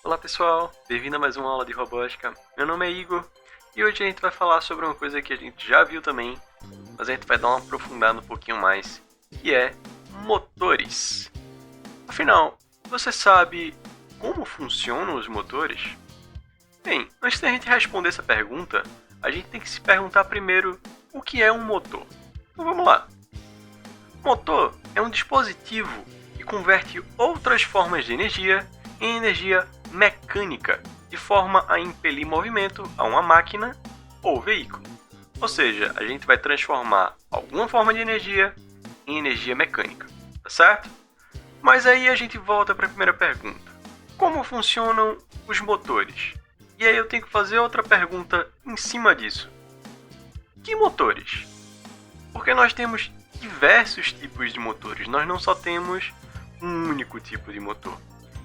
Olá pessoal, bem-vindo a mais uma aula de robótica. Meu nome é Igor e hoje a gente vai falar sobre uma coisa que a gente já viu também, mas a gente vai dar uma aprofundada um pouquinho mais, que é motores. Afinal, você sabe como funcionam os motores? Bem, antes da gente responder essa pergunta, a gente tem que se perguntar primeiro o que é um motor. Então vamos lá. Motor é um dispositivo que converte outras formas de energia em energia mecânica, de forma a impelir movimento a uma máquina ou veículo. Ou seja, a gente vai transformar alguma forma de energia em energia mecânica, tá certo? Mas aí a gente volta para a primeira pergunta. Como funcionam os motores? E aí eu tenho que fazer outra pergunta em cima disso. Que motores? Porque nós temos diversos tipos de motores, nós não só temos um único tipo de motor.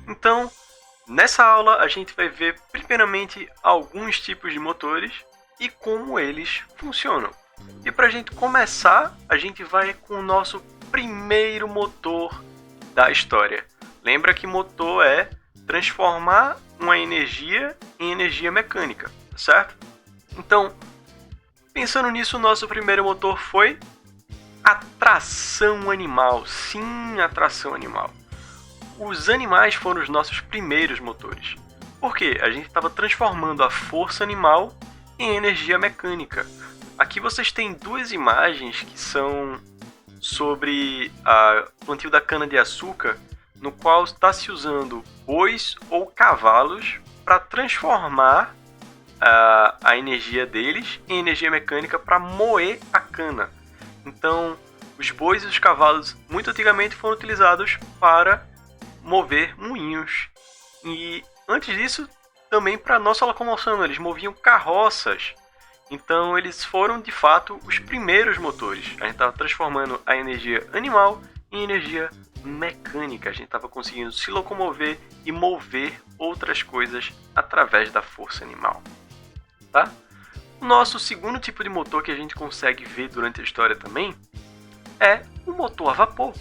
Então, nessa aula a gente vai ver primeiramente alguns tipos de motores e como eles funcionam. E para a gente começar, a gente vai com o nosso primeiro motor da história. Lembra que motor é transformar uma energia em energia mecânica, certo? Então, pensando nisso, o nosso primeiro motor foi a tração animal. Sim, a tração animal. Os animais foram os nossos primeiros motores. Por quê? A gente estava transformando a força animal em energia mecânica. Aqui vocês têm duas imagens que são sobre o plantio da cana-de-açúcar, no qual está se usando bois ou cavalos para transformar a energia deles em energia mecânica para moer a cana. Então, os bois e os cavalos muito antigamente foram utilizados para mover moinhos. E antes disso, também para nossa locomoção, eles moviam carroças. Então eles foram de fato os primeiros motores. A gente estava transformando a energia animal em energia mecânica. A gente estava conseguindo se locomover e mover outras coisas através da força animal. Tá? O nosso segundo tipo de motor que a gente consegue ver durante a história também é o motor a vapor.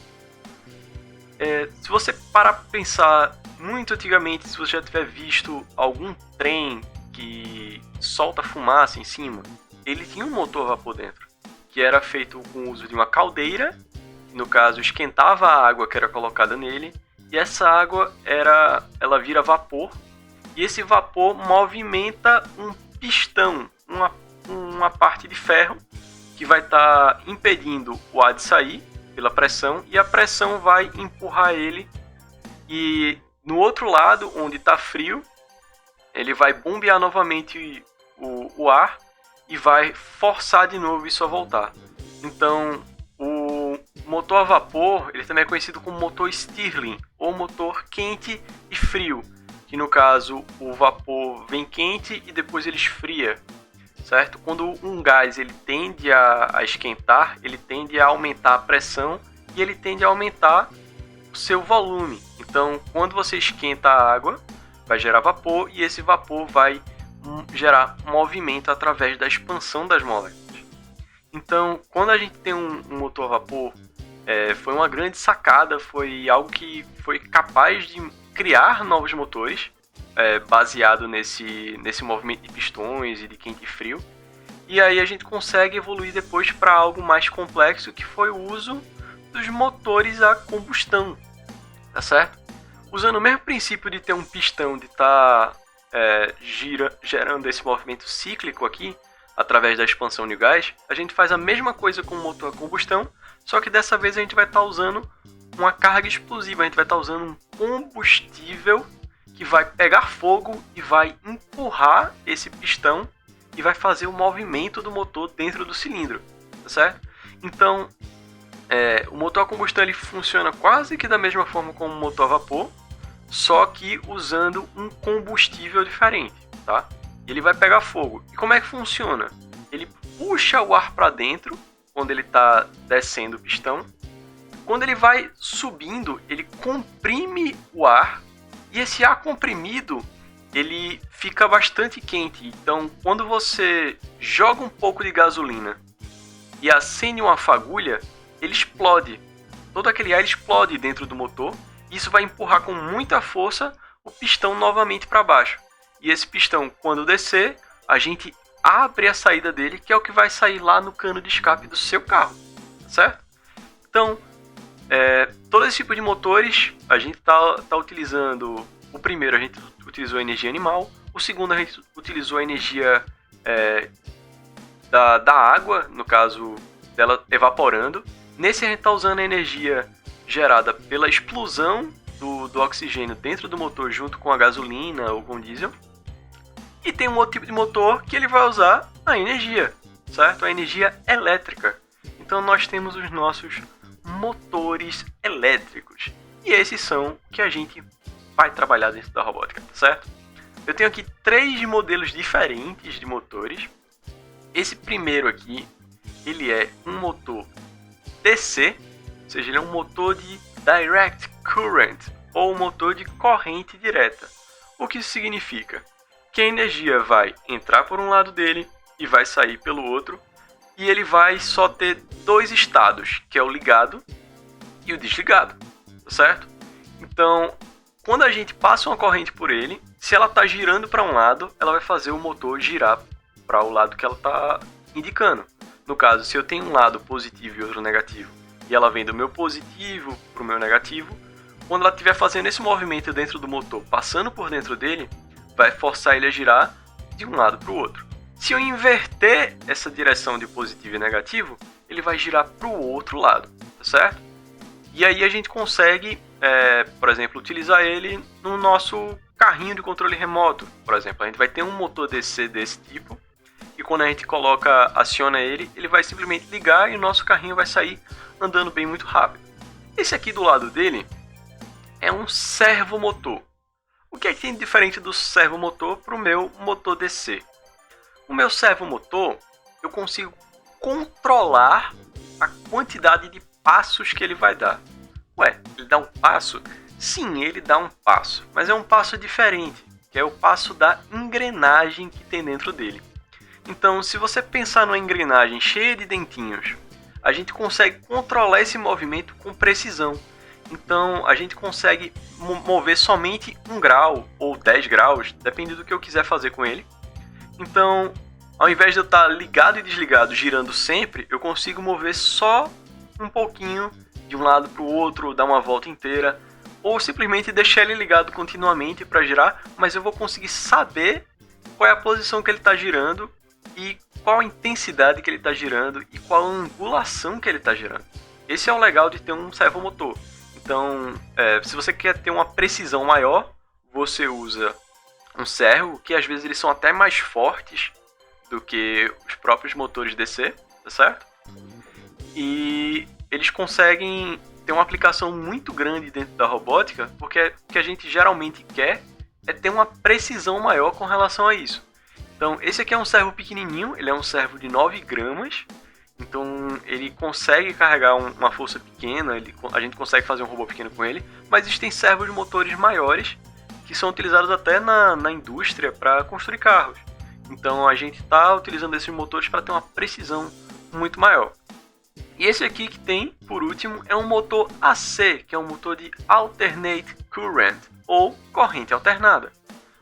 Se você parar para pensar muito antigamente, se você já tiver visto algum trem que solta fumaça em cima, ele tinha um motor a vapor dentro, que era feito com o uso de uma caldeira, que no caso esquentava a água que era colocada nele, e essa água ela vira vapor, e esse vapor movimenta um pistão, uma parte de ferro que vai estar impedindo o ar de sair pela pressão, e a pressão vai empurrar ele, e no outro lado, onde está frio, ele vai bombear novamente o ar e vai forçar de novo isso a voltar. Então, o motor a vapor, ele também é conhecido como motor Stirling, ou motor quente e frio, que no caso o vapor vem quente e depois ele esfria, certo? Quando um gás ele tende a esquentar, ele tende a aumentar a pressão e ele tende a aumentar o seu volume. Então, quando você esquenta a água, vai gerar vapor e esse vapor vai gerar movimento através da expansão das moléculas. Então, quando a gente tem um motor a vapor, foi uma grande sacada, foi algo que foi capaz de criar novos motores, baseado nesse movimento de pistões e de quente e frio. E aí a gente consegue evoluir depois para algo mais complexo, que foi o uso dos motores a combustão, tá certo? Usando o mesmo princípio de ter um pistão de estar gerando esse movimento cíclico aqui, através da expansão de gás, a gente faz a mesma coisa com o motor a combustão, só que dessa vez a gente vai estar usando uma carga explosiva, a gente vai estar usando um combustível que vai pegar fogo e vai empurrar esse pistão e vai fazer o movimento do motor dentro do cilindro, tá certo? Então, o motor a combustão ele funciona quase que da mesma forma como o motor a vapor, só que usando um combustível diferente, tá? Ele vai pegar fogo. E como é que funciona? Ele puxa o ar para dentro quando ele está descendo o pistão. Quando ele vai subindo, ele comprime o ar e esse ar comprimido ele fica bastante quente. Então, quando você joga um pouco de gasolina e acende uma fagulha, ele explode. Todo aquele ar explode dentro do motor. Isso vai empurrar com muita força o pistão novamente para baixo. E esse pistão, quando descer, a gente abre a saída dele, que é o que vai sair lá no cano de escape do seu carro, certo? Então, todo esse tipo de motores, a gente tá utilizando... O primeiro a gente utilizou a energia animal, o segundo a gente utilizou a energia da água, no caso dela evaporando. Nesse a gente está usando a energia gerada pela explosão do oxigênio dentro do motor junto com a gasolina ou com o diesel. E tem um outro tipo de motor que ele vai usar a energia, certo? A energia elétrica. Então nós temos os nossos motores elétricos. E esses são que a gente vai trabalhar dentro da robótica, certo? Eu tenho aqui 3 modelos diferentes de motores. Esse primeiro aqui, ele é um motor DC, ou seja, ele é um motor de Direct Current, ou um motor de corrente direta. O que isso significa? Que a energia vai entrar por um lado dele e vai sair pelo outro, e ele vai só ter 2 estados, que é o ligado e o desligado, certo? Então, quando a gente passa uma corrente por ele, se ela está girando para um lado, ela vai fazer o motor girar para o lado que ela está indicando. No caso, se eu tenho um lado positivo e outro negativo, e ela vem do meu positivo para o meu negativo, quando ela estiver fazendo esse movimento dentro do motor, passando por dentro dele, vai forçar ele a girar de um lado para o outro. Se eu inverter essa direção de positivo e negativo, ele vai girar para o outro lado, tá certo? E aí a gente consegue, por exemplo, utilizar ele no nosso carrinho de controle remoto. Por exemplo, a gente vai ter um motor DC desse tipo, e quando a gente aciona ele, ele vai simplesmente ligar e o nosso carrinho vai sair andando bem muito rápido. Esse aqui do lado dele é um servomotor. O que é que tem de diferente do servomotor para o meu motor DC? O meu servomotor, eu consigo controlar a quantidade de passos que ele vai dar. Ué, ele dá um passo? Sim, ele dá um passo, mas é um passo diferente, que é o passo da engrenagem que tem dentro dele. Então, se você pensar numa engrenagem cheia de dentinhos, a gente consegue controlar esse movimento com precisão. Então, a gente consegue mover somente 1 grau ou 10 graus, depende do que eu quiser fazer com ele. Então, ao invés de eu estar ligado e desligado girando sempre, eu consigo mover só um pouquinho de um lado para o outro, dar uma volta inteira, ou simplesmente deixar ele ligado continuamente para girar, mas eu vou conseguir saber qual é a posição que ele está girando e qual a intensidade que ele está girando e qual a angulação que ele está girando. Esse é o legal de ter um servomotor. Então, se você quer ter uma precisão maior, você usa um servo, que às vezes eles são até mais fortes do que os próprios motores DC, tá certo? E eles conseguem ter uma aplicação muito grande dentro da robótica, porque o que a gente geralmente quer é ter uma precisão maior com relação a isso. Então, esse aqui é um servo pequenininho, ele é um servo de 9 gramas, então ele consegue carregar uma força pequena, a gente consegue fazer um robô pequeno com ele, mas existem servos de motores maiores que são utilizados até na indústria para construir carros. Então a gente está utilizando esses motores para ter uma precisão muito maior. E esse aqui que tem, por último, é um motor AC, que é um motor de Alternate Current, ou corrente alternada.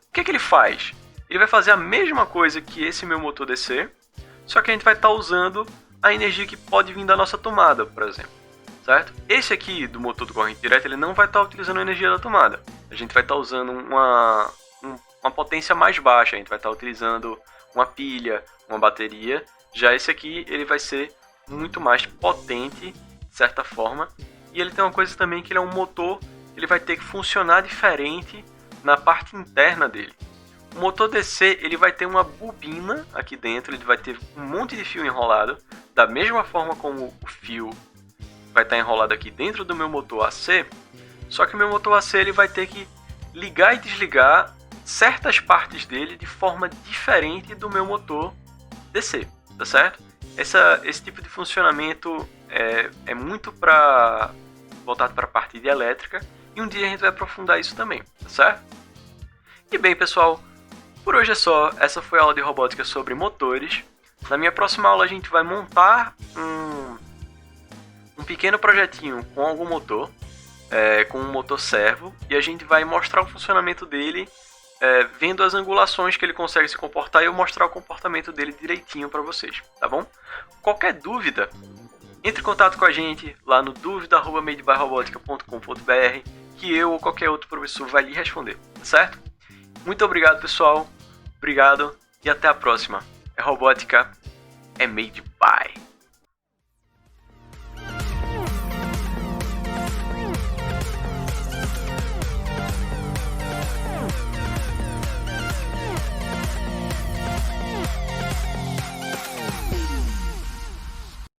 O que ele faz? Ele vai fazer a mesma coisa que esse meu motor DC, só que a gente vai estar usando a energia que pode vir da nossa tomada, por exemplo. Certo? Esse aqui do motor de corrente direta, ele não vai estar utilizando a energia da tomada. A gente vai estar usando uma potência mais baixa, a gente vai estar utilizando uma pilha, uma bateria. Já esse aqui, ele vai ser muito mais potente, de certa forma. E ele tem uma coisa também, que ele é um motor, ele vai ter que funcionar diferente na parte interna dele. O motor DC, ele vai ter uma bobina aqui dentro, ele vai ter um monte de fio enrolado, da mesma forma como o fio vai estar enrolado aqui dentro do meu motor AC, só que o meu motor AC ele vai ter que ligar e desligar certas partes dele de forma diferente do meu motor DC, tá certo? Esse tipo de funcionamento é muito voltado para a parte de elétrica, e um dia a gente vai aprofundar isso também, tá certo? E bem, pessoal, por hoje é só. Essa foi a aula de robótica sobre motores. Na minha próxima aula a gente vai montar um pequeno projetinho com algum motor, com um motor servo, e a gente vai mostrar o funcionamento dele, vendo as angulações que ele consegue se comportar, e eu mostrar o comportamento dele direitinho para vocês, tá bom? Qualquer dúvida, entre em contato com a gente lá no dúvida@madebyrobotica.com.br, que eu ou qualquer outro professor vai lhe responder, tá certo? Muito obrigado, pessoal. Obrigado e até a próxima. Robótica é made by.